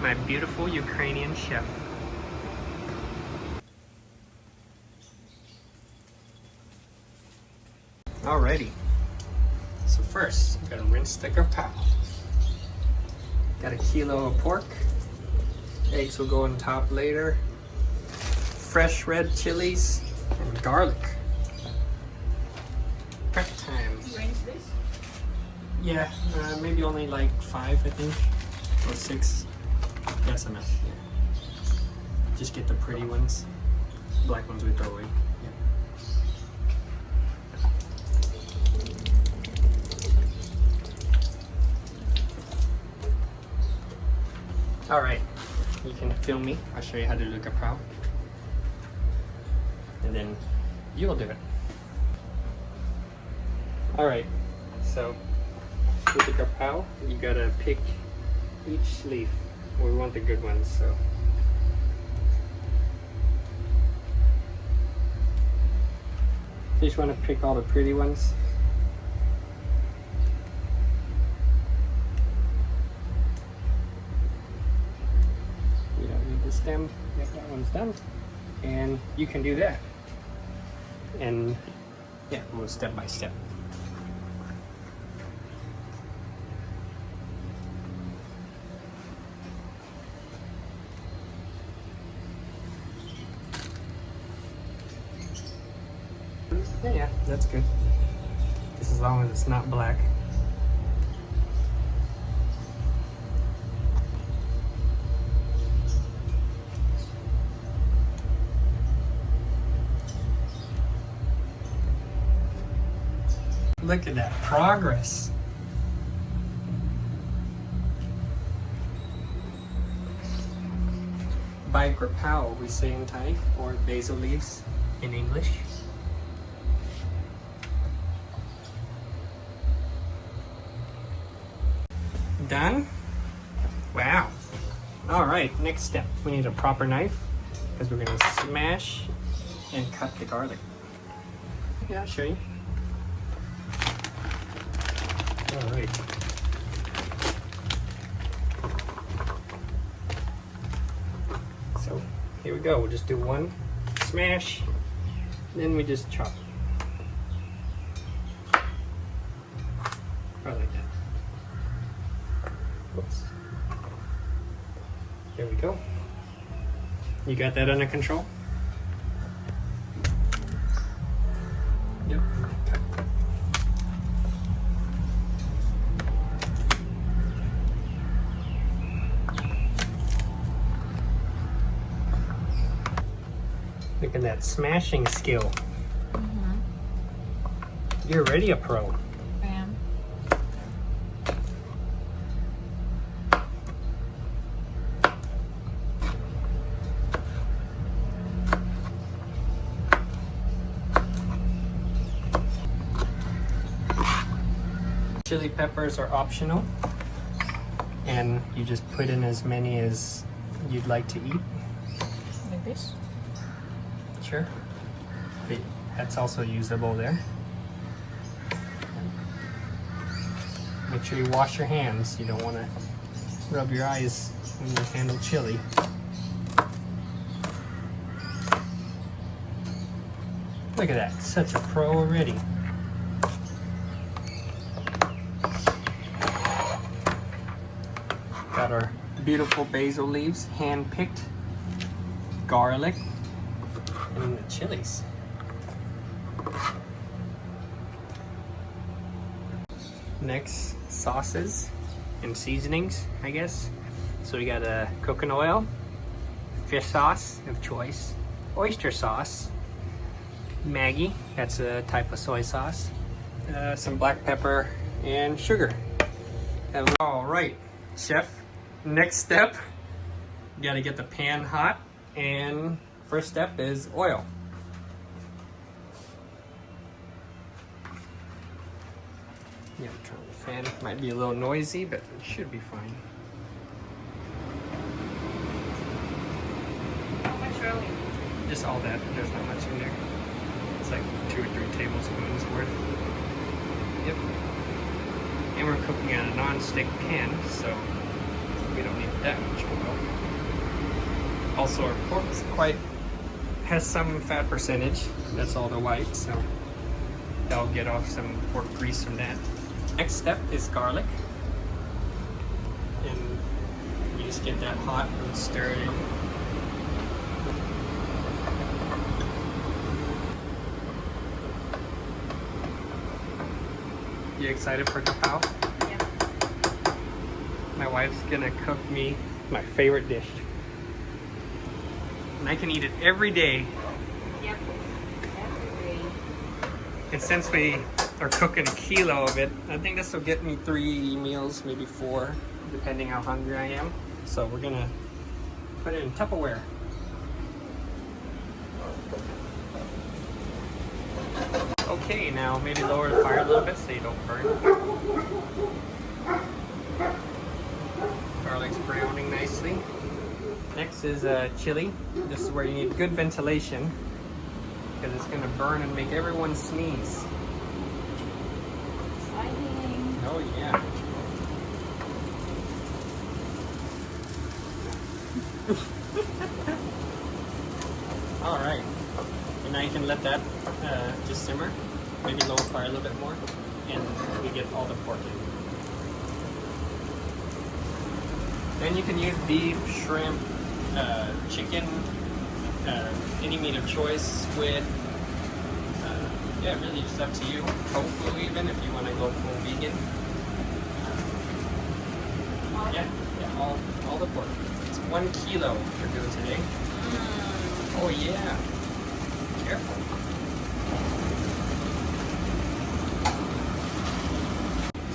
my beautiful Ukrainian chef. Alrighty. So first, I'm gonna rinse the Gra Pow. Got a kilo of pork. Eggs will go on top later. Fresh red chilies and garlic. Prep time. Rinse this? Yeah, maybe only like 5, I think, or 6. That's enough. Yeah. Just get the pretty ones. Black ones we throw away. Yeah. All right, you can film me. I'll show you how to do Gra Pow, and then you'll do it. All right, so with the Gra Pow, you gotta pick each leaf. We want the good ones, so. You just want to pick all the pretty ones. You don't need the stem. Yep, that one's done. And you can do that. And yeah, we'll go step by step. Yeah, that's good. Just as long as it's not black. Look at that progress. By Gra Pow, we say in Thai, or basil leaves in English. Done? Wow. All right, next step. We need a proper knife because we're gonna smash and cut the garlic. Yeah, I'll show you. All right. So here we go. We'll just do one smash, then we just chop. Probably like that. Whoops. There we go. You got that under control? Yep. Okay. Look at that smashing skill. You're already a pro. Chili peppers are optional, and you just put in as many as you'd like to eat. Like this? Sure. But that's also usable there. Make sure you wash your hands. You don't want to rub your eyes when you handle chili. Look at that, such a pro already. Got our beautiful basil leaves, hand-picked, garlic, and the chilies. Next, sauces and seasonings, I guess. So we got a coconut oil, fish sauce of choice, oyster sauce, Maggi, that's a type of soy sauce, some black pepper, and sugar. All right, chef. Next step, you gotta get the pan hot, and first step is oil. Yeah, I'm trying the fan. Might be a little noisy, but it should be fine. How much oil? Just all that. There's not much in there. It's like 2 or 3 tablespoons worth. Yep. And we're cooking on a non-stick pan, so we don't need that much oil. Also, our pork's has some fat percentage. That's all the white, so that'll get off some pork grease from that. Next step is garlic. And you just get that hot and stir it in. You excited for Gra Pow? Yeah. My wife's gonna cook me my favorite dish. And I can eat it every day. Yep. Every day. And since we are cooking a kilo of it, I think this will get me 3 meals, maybe 4, depending how hungry I am. So we're gonna put it in Tupperware. Okay, now maybe lower the fire a little bit so you don't burn. Garlic's browning nicely. Next is chili. This is where you need good ventilation because it's gonna burn and make everyone sneeze. Exciting. Oh yeah. All right. And now you can let that just simmer. Maybe lower fire a little bit more, and we get all the pork in. Then you can use beef, shrimp, chicken, any meat of choice, squid. Yeah, really just up to you. Tofu even if you want to go full vegan. Yeah, all the pork. It's 1 kilo we're doing today. Oh yeah. Careful.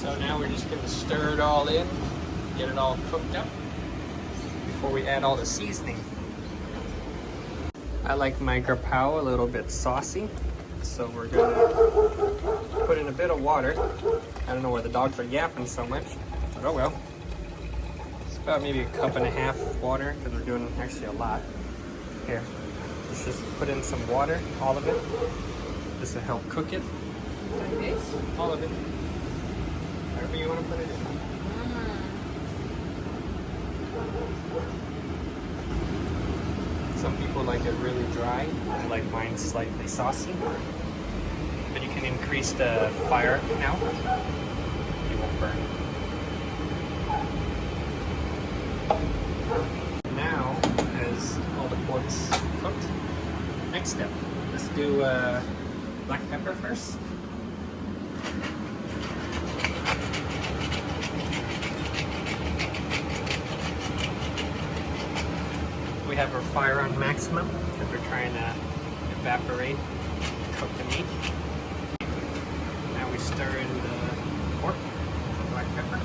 So now we're just gonna stir it all in, get it all cooked up before we add all the seasoning. I like my Gra Pow a little bit saucy, so we're gonna put in a bit of water. I don't know where the dogs are yapping so much, but oh well. It's about maybe 1.5 cups water because we're doing actually a lot. Here, let's just put in some water, all of it. This will help cook it. Like this? All of it. Whatever you want to put it in. Some people like it really dry. I like mine slightly saucy. But you can increase the fire now. It won't burn. Now, as all the pork's cooked, next step. Let's do black pepper first. We have our fire on maximum because we're trying to evaporate, cook the meat. Now we stir in the pork, black pepper.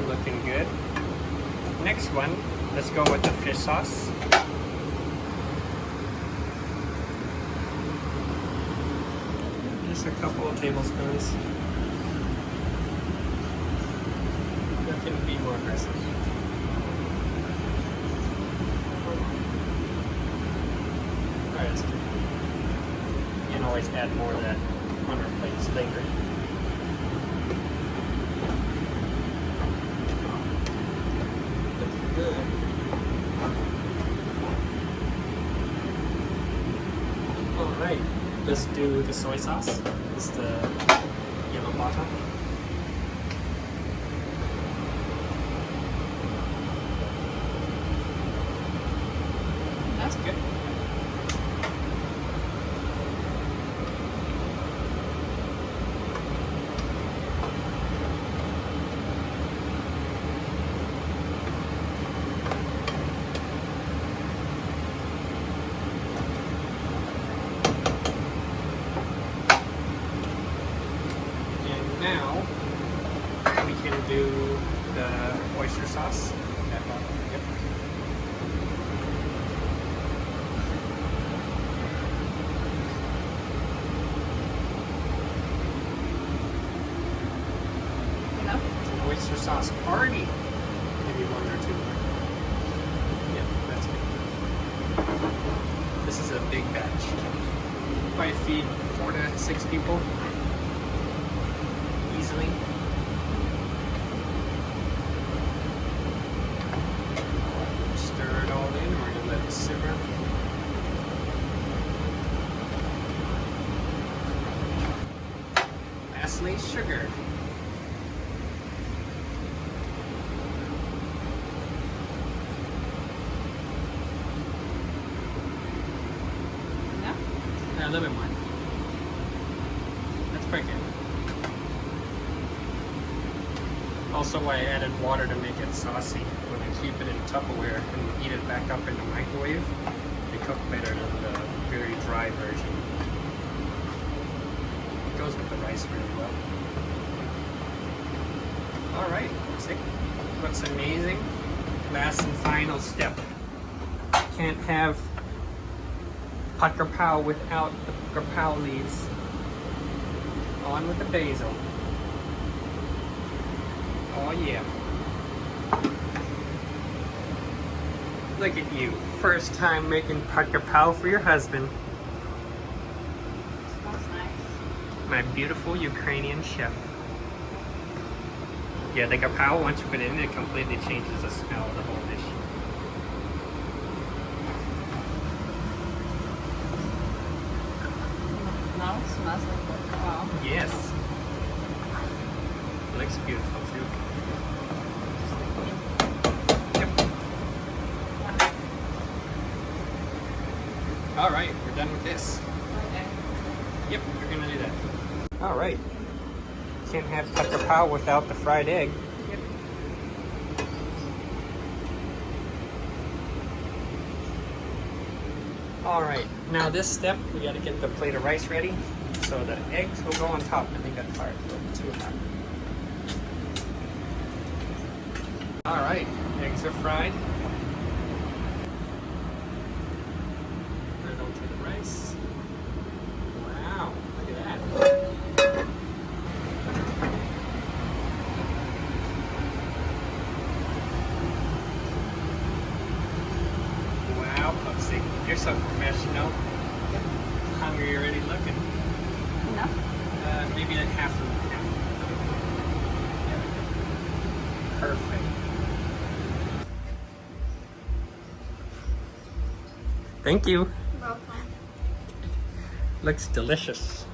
Looking good. Next one, let's go with the fish sauce. Just a couple of tablespoons. That can be more aggressive. Alright, that's good. You can always add more of that on our plates later. Looking good. Alright. Let's do the soy sauce. It's the yellow bottom. That's good. Now we can do the oyster sauce. Yep. Enough? It's an oyster sauce party. Maybe 1 or 2 more. Yeah, that's good. This is a big batch. Probably feed 4 to 6 people easily. Stir it all in. We're gonna let it simmer. Lastly, sugar. A little bit more. That's pretty good. Also, I added water to make it saucy. When I keep it in Tupperware and heat it back up in the microwave, they cook better than the very dry version. It goes with the rice really well. Alright, see? Looks amazing. Last and final step. Can't have Gra Pow without the Gra Pow leaves. On with the basil. Oh yeah. Look at you. First time making Gra Pow for your husband. Smells nice. My beautiful Ukrainian chef. Yeah, the Gra Pow, once you put it in, it completely changes the smell of the whole dish. Now it smells like Gra Pow. Yes. Looks beautiful too. Yep. Alright, we're done with this. Okay. Yep, we're gonna do that. Alright. Can't have Gra Pow without the fried egg. Yep. Alright, now this step, we gotta get the plate of rice ready. So the eggs will go on top. I think that part a little bit too hot. Alright, eggs are fried. Put it onto the rice. Wow, look at that. Wow, Pupsy, you're so professional. Hungry already looking. Enough? Maybe like half of half. Yeah. Perfect. Thank you. Welcome. Looks delicious.